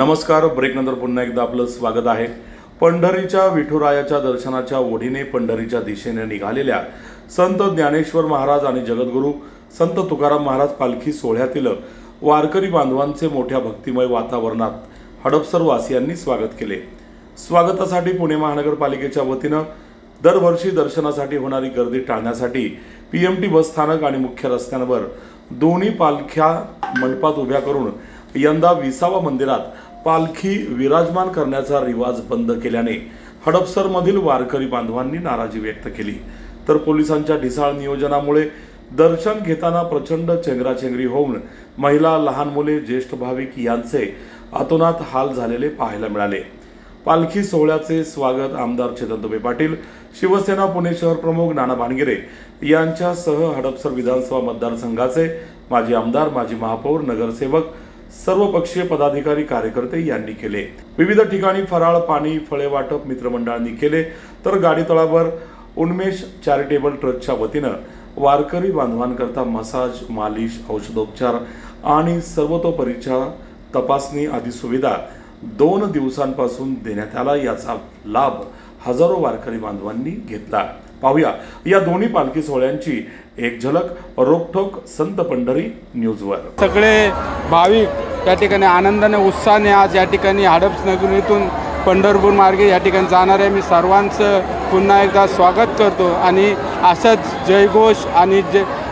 नमस्कार. ब्रेकनंतर पुन्हा एकदा आपलं स्वागत आहे. पंढरीच्या विठुरायाच्या दर्शनाच्या ओढीने पंढरीच्या दिशेने निघालेल्या संत ज्ञानेश्वर महाराज आणि जगद्गुरू संत तुकाराम महाराज पालखी सोहळ्यातील वारकरी बांधवांचे मोठ्या भक्तिमय वातावरणात हडपसर वासियांनी स्वागत केले. स्वागतासाठी पुणे महानगरपालिकेच्या वतीनं दरवर्षी दर्शनासाठी होणारी गर्दी टाळण्यासाठी पीएमटी बस स्थानक आणि मुख्य रस्त्यांवर दोन्ही पालख्या मंडपात उभ्या करून यंदा विसावा मंदिरात पालखी विराजमान करण्याचा रिवाज बंद केल्याने हडपसरमधील वारकरी बांधवांनी नाराजी व्यक्त केली. तर पोलिसांच्या ढिसाळ नियोजनामुळे दर्शन घेताना प्रचंड चेंगराचेंगरी होऊन महिला, लहान मुले, ज्येष्ठ भाविक यांचे अतोनात हाल झालेले पाहायला मिळाले. पालखी सोहळ्याचे स्वागत आमदार चेतन पाटील, शिवसेना पुणे शहर प्रमुख नाना भानगिरे यांच्यासह हडपसर विधानसभा मतदारसंघाचे माजी आमदार, माजी महापौर, नगरसेवक, सर्वपक्षीय पदाधिकारी, कार्यकर्ते यांनी केले. विविध ठिकाणी फराळ, पाणी, फळे वाटप मित्रमंडळांनी केले. तर गाडी तळावर उन्मेष चॅरिटेबल ट्रस्टच्या वतीनं वारकरी बांधवांकरता मसाज, मालिश, औषधोपचार आणि सर्वतोपरीच्या तपासणी आदी सुविधा 2 दिवसांपासून देण्यात आला. याचा लाभ हजारो वारकरी बांधवांनी घेतला. पाहूया या दोन्ही पालखी सोहळ्यांची एक झलक. रोकठोक संत पंढरी न्यूजवर. सगळे भाविक या ठिकाणी आनंदाने, उत्साहाने आज या ठिकाणी हडपसर नगरीतून पंढरपूर मार्गे या ठिकाणी जाणार आहे. मी सर्वांचं पुन्हा एकदा स्वागत करतो आणि असंच जयघोष आणि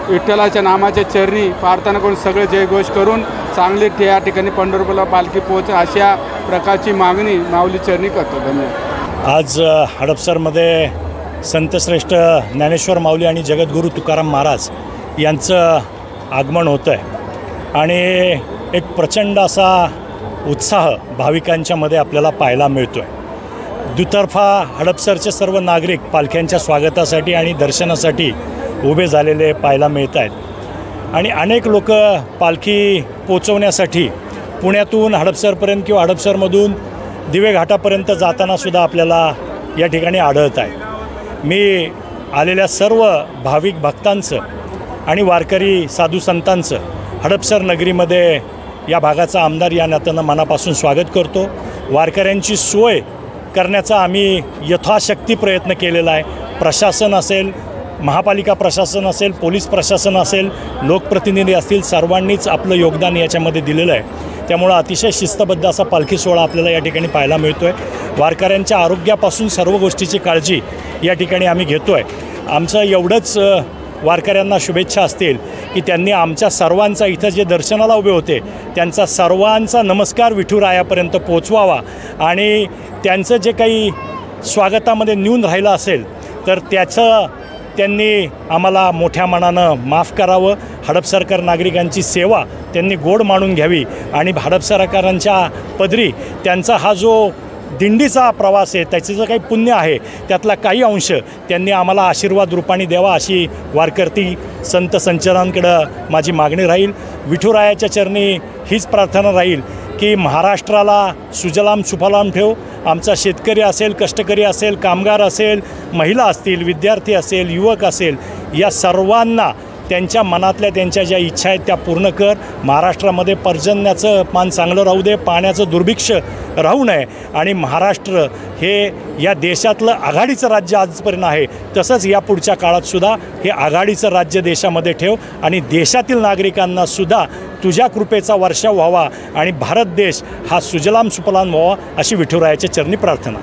विठ्ठलाच्या नामाच्या चरणी प्रार्थना करून सगळे जयघोष करून चांगली या ठिकाणी पंढरपूरला पालखी पोहोच अशा प्रकारची मागणी माऊली चरणी करतो. धन्यवाद. आज हडपसरमध्ये संतश्रेष्ठ ज्ञानेश्वर माऊली आणि जगद्गुरू तुकाराम महाराज यांचं आगमन होतं आहे आणि एक प्रचंड असा उत्साह भाविकांच्या मध्ये आपल्याला पाहायला मिळतो आहे. दुतर्फा हडपसरचे सर्व नागरिक पालख्यांच्या स्वागतासाठी आणि दर्शनासाठी उभे झालेले पाहायला मिळत आहेत आणि अनेक लोक पालखी पोचवण्यासाठी पुण्यातून हडपसरपर्यंत किंवा हडपसरमधून दिवे घाटापर्यंत जातानासुद्धा आपल्याला या ठिकाणी आढळत आहे. मी आलेल्या सर्व भाविक भक्तांचं आणि वारकरी साधू संतांचं हडपसर नगरीमध्ये या भागाचा आमदार या नात्यानं मनापासून स्वागत करतो. वारकऱ्यांची सोय करण्याचा आम्ही यथाशक्ती प्रयत्न केलेला आहे. प्रशासन असेल, महापालिका प्रशासन असेल, पोलीस प्रशासन असेल, लोकप्रतिनिधी असतील, सर्वांनीच आपलं योगदान याच्यामध्ये दिलेलं आहे. त्यामुळं अतिशय शिस्तबद्ध असा पालखी सोहळा आपल्याला या ठिकाणी पाहायला मिळतो आहे. वारकऱ्यांच्या आरोग्यापासून सर्व गोष्टीची काळजी या ठिकाणी आम्ही घेतो आहे. आमचं एवढंच वारकऱ्यांना शुभेच्छा असतील की त्यांनी आमच्या सर्वांचा, इथं जे दर्शनाला उभे होते त्यांचा सर्वांचा नमस्कार विठुरायापर्यंत पोचवावा आणि त्यांचं जे काही स्वागतामध्ये न्यून राहिलं असेल तर त्याचं त्यांनी आम्हाला मोठ्या मनानं माफ करावं. हडपसरकर नागरिकांची सेवा त्यांनी गोड मानून घ्यावी आणि हडपसरकरांच्या पदरी त्यांचा हा जो दिंडीचा प्रवास आहे त्याचं जे काही पुण्य आहे त्यातला काही अंश त्यांनी आम्हाला आशीर्वाद रूपाने द्यावा अशी वारकरी संत संचलनांकडं माझी मागणी राहील. विठुरायाच्या चरणी हीच प्रार्थना राहील की महाराष्ट्राला सुजलाम सुफलाम ठेव. आमचा शेतकरी असेल, कष्टकरी असेल, कामगार असेल, महिला असतील, विद्यार्थी असेल, युवक असेल, या सर्वांना त्यांच्या मनातल्या त्यांच्या ज्या इच्छा आहेत त्या पूर्ण कर. महाराष्ट्रामध्ये पर्जन्याचं मान चांगलं राहू दे, पाण्याचं दुर्भिक्ष राहू नये आणि महाराष्ट्र हे या देशातलं आघाडीचं राज्य आजपर्यंत आहे तसंच या पुढच्या काळातसुद्धा हे आघाडीचं राज्य देशामध्ये ठेव आणि देशातील नागरिकांनासुद्धा तुझ्या कृपेचा वर्षाव व्हावा आणि भारत देश हा सुजलाम सुफलाम व्हावा अशी विठुरायाच्या चरणी प्रार्थना.